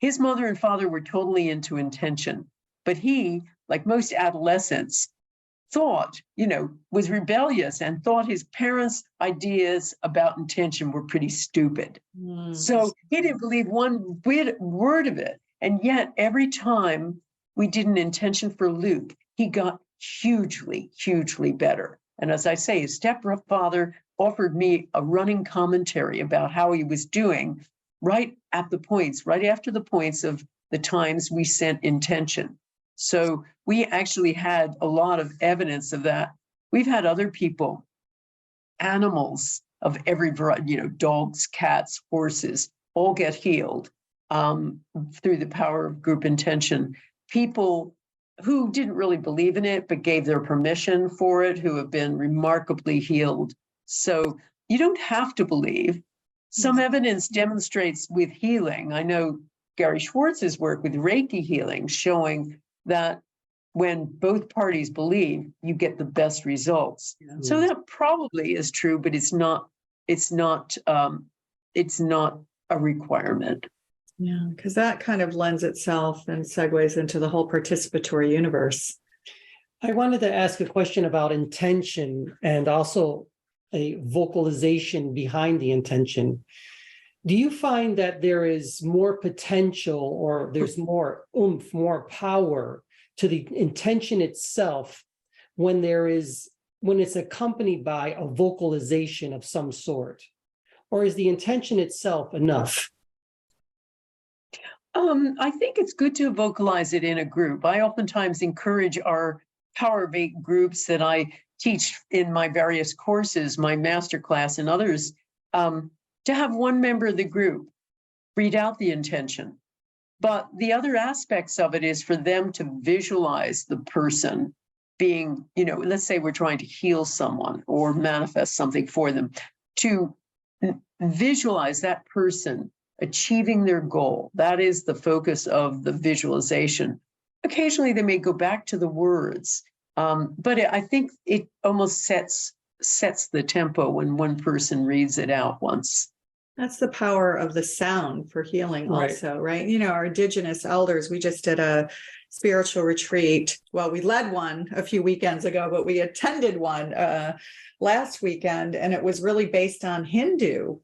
His mother and father were totally into intention, but he, like most adolescents, thought, was rebellious and thought his parents' ideas about intention were pretty stupid. So he didn't believe one word of it. And yet every time we did an intention for Luke, he got hugely, hugely better. And as I say, his stepfather offered me a running commentary about how he was doing right after the points of the times we sent intention. So we actually had a lot of evidence of that. We've had other people, animals of every variety, dogs, cats, horses, all get healed through the power of group intention. People who didn't really believe in it, but gave their permission for it, who have been remarkably healed. So you don't have to believe. Some evidence demonstrates with healing. I know Gary Schwartz's work with Reiki healing, showing that when both parties believe, you get the best results. So that probably is true, but it's not a requirement. Yeah, because that kind of lends itself and segues into the whole participatory universe. I wanted to ask a question about intention and also a vocalization behind the intention. Do you find that there is more potential or there's more oomph, more power to the intention itself when it's accompanied by a vocalization of some sort? Or is the intention itself enough? I think it's good to vocalize it in a group. I oftentimes encourage our Power of Eight groups that I teach in my various courses, my masterclass and others, to have one member of the group read out the intention. But the other aspects of it is for them to visualize the person being, let's say we're trying to heal someone or manifest something for them, to visualize that person achieving their goal. That is the focus of the visualization. Occasionally they may go back to the words, but I think it almost sets the tempo when one person reads it out once. That's the power of the sound for healing also, right? Our indigenous elders, we just did a spiritual retreat. Well, we led one a few weekends ago, but we attended one last weekend, and it was really based on Hindu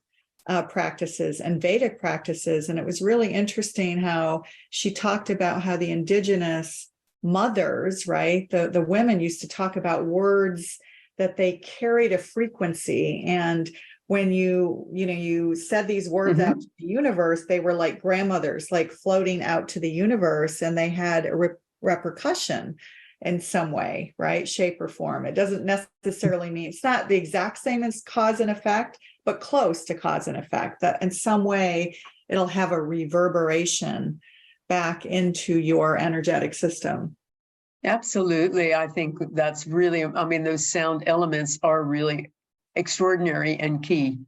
practices and Vedic practices. And it was really interesting how she talked about how the indigenous mothers, right? The women used to talk about words that they carried a frequency. And when you said these words out to the universe, they were like grandmothers, like floating out to the universe, and they had a repercussion in some way, right? Shape or form. It doesn't necessarily mean it's not the exact same as cause and effect, but close to cause and effect, that in some way it'll have a reverberation back into your energetic system. Absolutely. I think that's really, those sound elements are really extraordinary and key.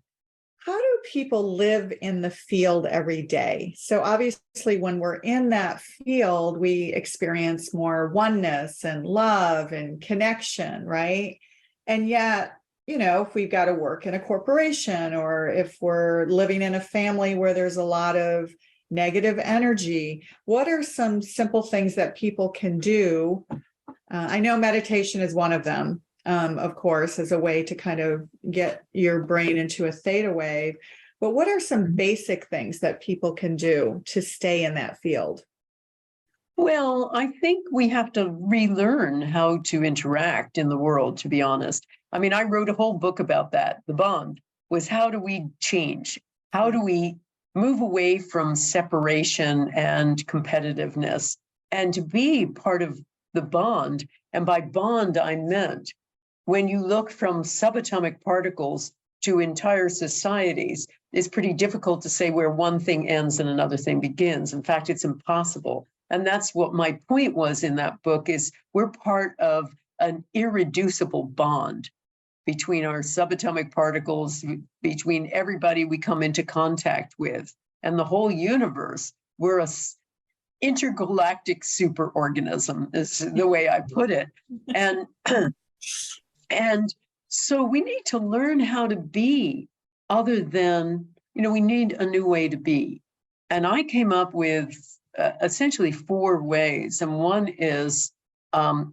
How do people live in the field every day? So obviously when we're in that field, we experience more oneness and love and connection, right? And yet, if we've got to work in a corporation, or if we're living in a family where there's a lot of negative energy, what are some simple things that people can do? I know meditation is one of them. Of course, as a way to kind of get your brain into a theta wave. But what are some basic things that people can do to stay in that field? Well, I think we have to relearn how to interact in the world, to be honest. I wrote a whole book about that. The bond was, how do we change? How do we move away from separation and competitiveness and to be part of the bond? And by bond, I meant when you look from subatomic particles to entire societies, it's pretty difficult to say where one thing ends and another thing begins. In fact, it's impossible. And that's what my point was in that book, is we're part of an irreducible bond between our subatomic particles, between everybody we come into contact with, and the whole universe. We're a intergalactic superorganism, is the way I put it. And, and so we need to learn how to be other than, we need a new way to be. And I came up with essentially 4 ways. And one is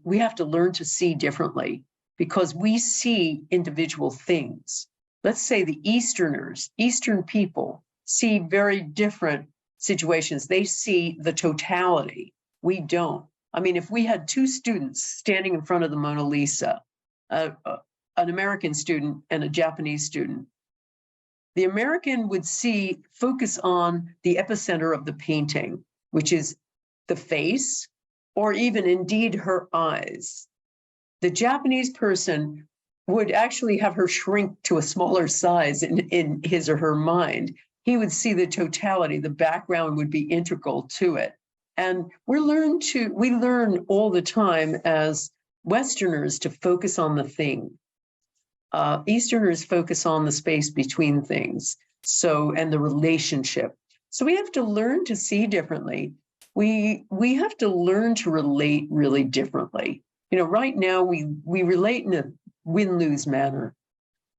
we have to learn to see differently, because we see individual things. Let's say the Eastern people see very different situations. They see the totality. We don't. I mean, if we had 2 students standing in front of the Mona Lisa, an American student and a Japanese student, the American would focus on the epicenter of the painting, which is the face, or even indeed her eyes. The Japanese person would actually have her shrink to a smaller size in his or her mind. He would see the totality. The background would be integral to it. And we learn all the time as Westerners to focus on the thing. Easterners focus on the space between things, and the relationship. So we have to learn to see differently. We have to learn to relate really differently. Right now we relate in a win-lose manner.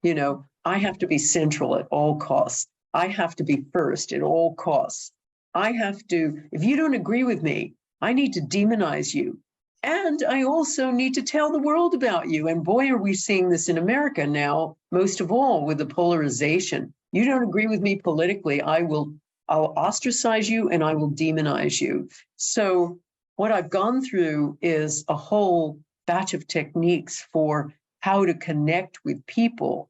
I have to be central at all costs. I have to be first at all costs. If you don't agree with me, I need to demonize you. And I also need to tell the world about you. And boy, are we seeing this in America now, most of all with the polarization. You don't agree with me politically, I'll ostracize you and I will demonize you. So what I've gone through is a whole batch of techniques for how to connect with people,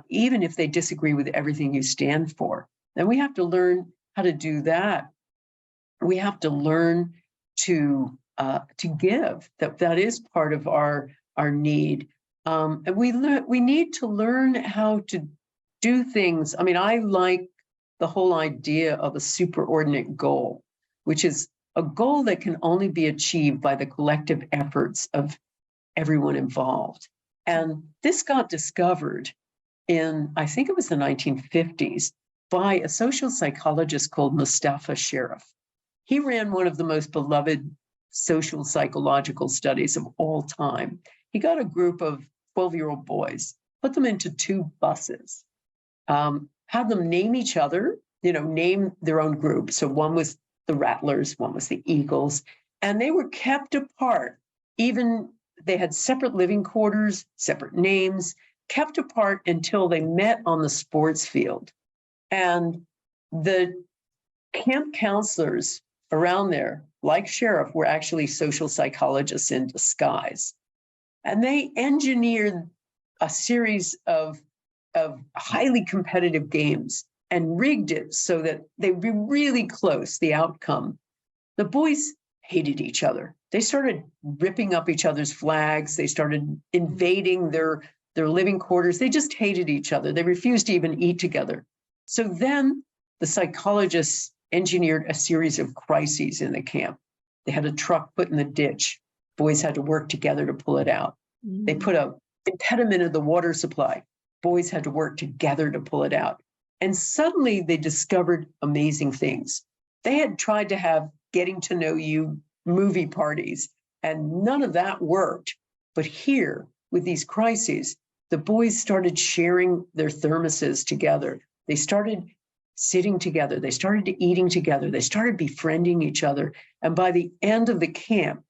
even if they disagree with everything you stand for. And we have to learn how to do that. We have to learn to give. That is part of our need. And we need to learn how to do things. I mean, I like the whole idea of a superordinate goal, which is a goal that can only be achieved by the collective efforts of everyone involved. And this got discovered in, I think it was the 1950s, by a social psychologist called Mustafa Sherif. He ran one of the most beloved social psychological studies of all time. He got a group of 12-year-old boys, put them into 2 buses, had them name each other, name their own group. So one was the Rattlers, one was the Eagles, and they were kept apart. Even they had separate living quarters, separate names, kept apart until they met on the sports field. And the camp counselors around there, like Sheriff, were actually social psychologists in disguise. And they engineered a series of highly competitive games and rigged it so that they'd be really close, the outcome. The boys hated each other. They started ripping up each other's flags. They started invading their living quarters. They just hated each other. They refused to even eat together. So then the psychologists engineered a series of crises in the camp. They had a truck put in the ditch. Boys had to work together to pull it out. Mm-hmm. They put an impediment in the water supply. Boys had to work together to pull it out. And suddenly they discovered amazing things. They had tried to have getting to know you movie parties, and none of that worked. But here, with these crises, the boys started sharing their thermoses together. They started sitting together. They started eating together. They started befriending each other. And by the end of the camp,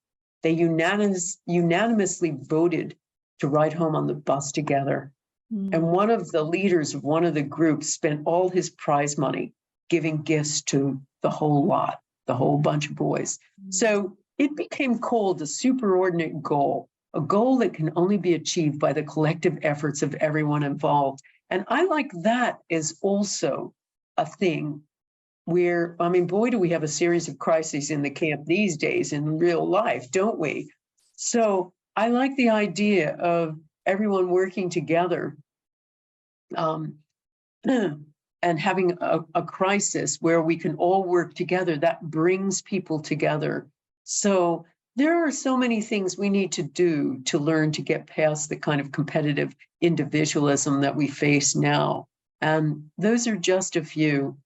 they unanimously voted to ride home on the bus together. Mm. And one of the leaders of one of the groups spent all his prize money giving gifts to the whole lot, the whole bunch of boys. Mm. So it became called a superordinate goal, a goal that can only be achieved by the collective efforts of everyone involved. And I like that as also a thing where, I mean, boy, do we have a series of crises in the camp these days in real life, don't we? So I like the idea of everyone working together having a crisis where we can all work together, that brings people together. So there are so many things we need to do to learn to get past the kind of competitive individualism that we face now. And those are just a few.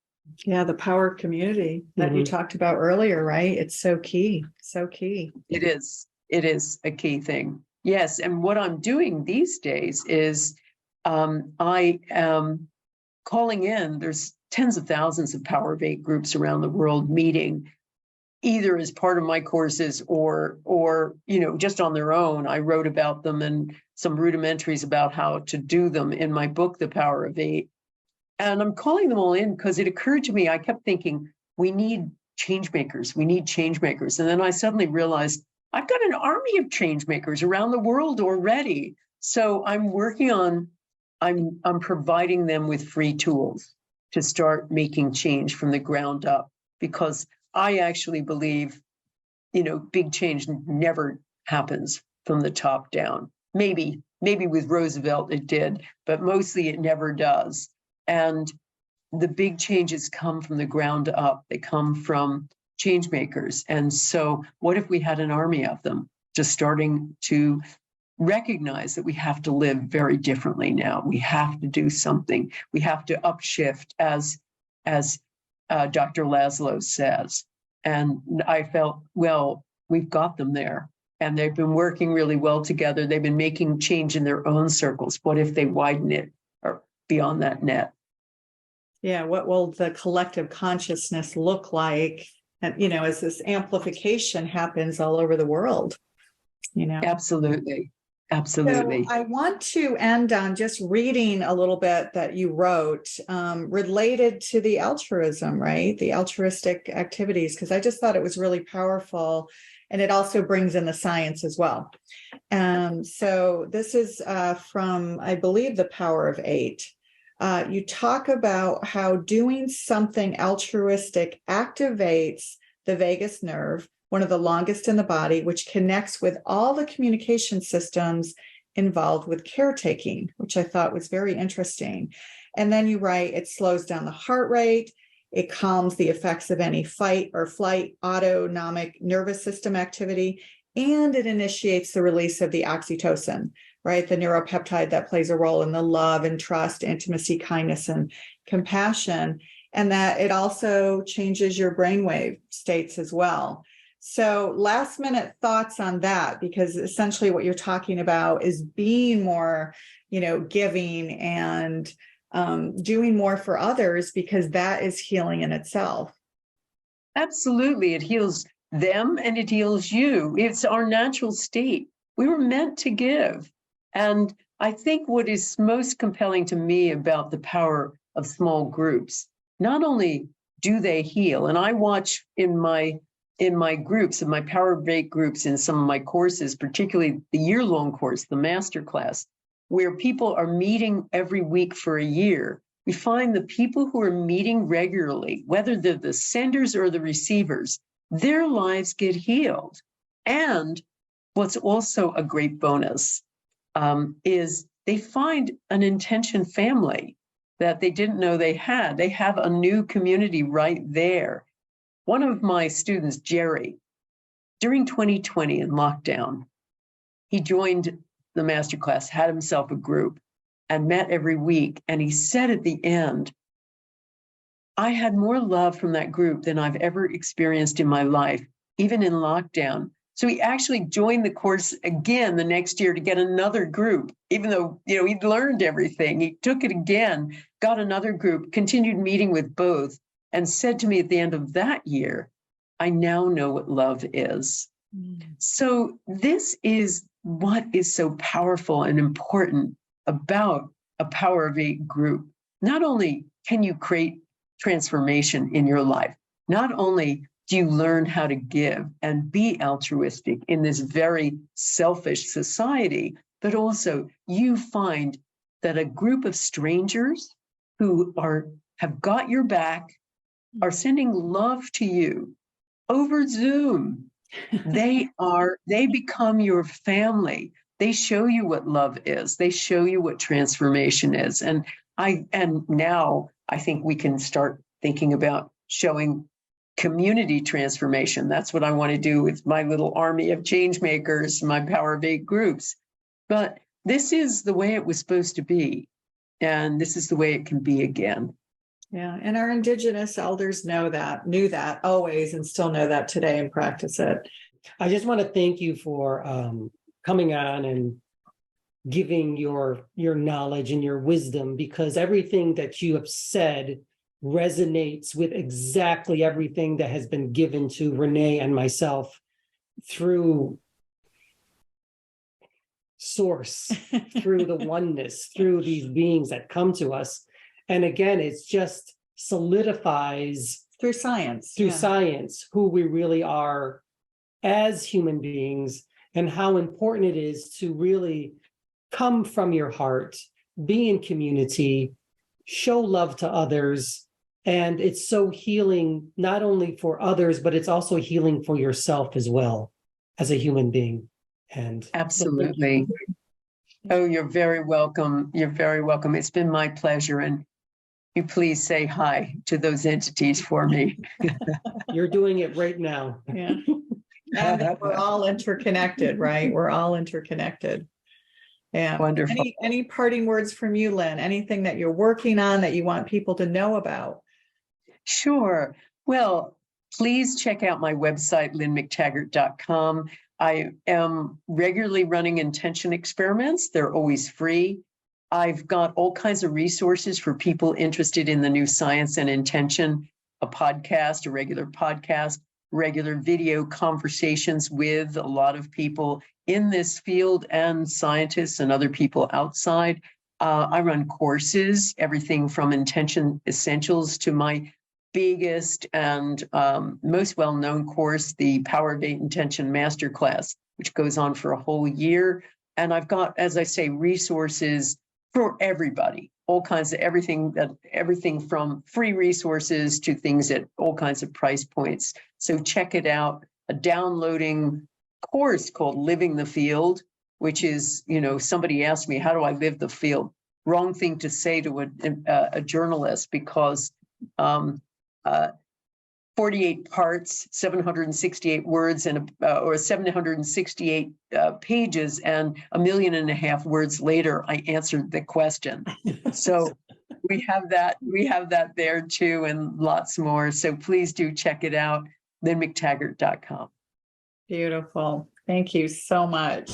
Yeah, the power of community that you talked about earlier, right? It's so key, so key. It is a key thing. Yes, and what I'm doing these days is I am calling in, there's tens of thousands of Power of Eight groups around the world meeting, either as part of my courses or just on their own. I wrote about them and some rudimentaries about how to do them in my book, The Power of Eight. And I'm calling them all in because it occurred to me, I kept thinking, we need change makers. We need change makers. And then I suddenly realized I've got an army of change makers around the world already. So I'm working on, I'm providing them with free tools to start making change from the ground up, because I actually believe, big change never happens from the top down. Maybe with Roosevelt it did, but mostly it never does. And the big changes come from the ground up. They come from change makers. And so what if we had an army of them just starting to recognize that we have to live very differently now? We have to do something. We have to upshift, as Dr. Laszlo says. And I felt, well, we've got them there. And they've been working really well together. They've been making change in their own circles. What if they widen it or beyond that net? Yeah, what will the collective consciousness look like? And, as this amplification happens all over the world, Absolutely. Absolutely. So I want to end on just reading a little bit that you wrote related to the altruism, right? The altruistic activities, because I just thought it was really powerful. And it also brings in the science as well. So this is from, I believe, The Power of Eight. You talk about how doing something altruistic activates the vagus nerve, one of the longest in the body, which connects with all the communication systems involved with caretaking, which I thought was very interesting. And then you write, it slows down the heart rate, it calms the effects of any fight or flight autonomic nervous system activity, and it initiates the release of the oxytocin, right? The neuropeptide that plays a role in the love and trust, intimacy, kindness, and compassion. And that it also changes your brainwave states as well. So last minute thoughts on that, because essentially what you're talking about is being more, giving and doing more for others, because that is healing in itself. Absolutely. It heals them and it heals you. It's our natural state. We were meant to give. And I think what is most compelling to me about the power of small groups, not only do they heal, and I watch in my groups, in my Power of Eight groups, in some of my courses, particularly the year-long course, the masterclass, where people are meeting every week for a year, we find the people who are meeting regularly, whether they're the senders or the receivers, their lives get healed. And what's also a great bonus is they find an intention family that they didn't know they had. They have a new community right there. One of my students, Jerry, during 2020 in lockdown, he joined the masterclass, had himself a group, and met every week. And he said at the end, I had more love from that group than I've ever experienced in my life, even in lockdown. So he actually joined the course again the next year to get another group, even though, he'd learned everything. He took it again, got another group, continued meeting with both, and said to me at the end of that year, I now know what love is. So this is what is so powerful and important about a Power of Eight group. Not only can you create transformation in your life, not only do you learn how to give and be altruistic in this very selfish society, but also you find that a group of strangers who have got your back, are sending love to you over Zoom. They become your family. They show you what love is. They show you what transformation is. And And now I think we can start thinking about showing community transformation. That's what I want to do with my little army of change makers, my Power of 8 groups. But this is the way it was supposed to be. And this is the way it can be again. Yeah. And our Indigenous elders knew that always, and still know that today and practice it. I just want to thank you for coming on and giving your knowledge and your wisdom, because everything that you have said resonates with exactly everything that has been given to Renee and myself through source, through the oneness, through these beings that come to us. And again, it's just solidifies through science, who we really are as human beings, and how important it is to really come from your heart, be in community, show love to others. And it's so healing, not only for others, but it's also healing for yourself as well as a human being. And absolutely. Oh, you're very welcome. You're very welcome. It's been my pleasure. And you please say hi to those entities for me. You're doing it right now. Yeah. And we're all interconnected, right? We're all interconnected. Yeah. Wonderful. Any parting words from you, Lynn? Anything that you're working on that you want people to know about? Sure. Well, please check out my website, lynnmctaggart.com. I am regularly running intention experiments. They're always free. I've got all kinds of resources for people interested in the new science and intention, a podcast, a regular podcast, regular video conversations with a lot of people in this field and scientists and other people outside. I run courses, everything from intention essentials to my biggest and most well-known course, the Power of 8 Intention Masterclass, which goes on for a whole year. And I've got, as I say, resources for everybody, all kinds of everything from free resources to things at all kinds of price points. So check it out. A downloading course called Living the Field, which is, somebody asked me, how do I live the field? Wrong thing to say to a journalist, because 48 parts, 768 words, or 768 pages, and 1.5 million words later, I answered the question. So we have that there too, and lots more. So please do check it out, lynnmctaggart.com. Beautiful. Thank you so much.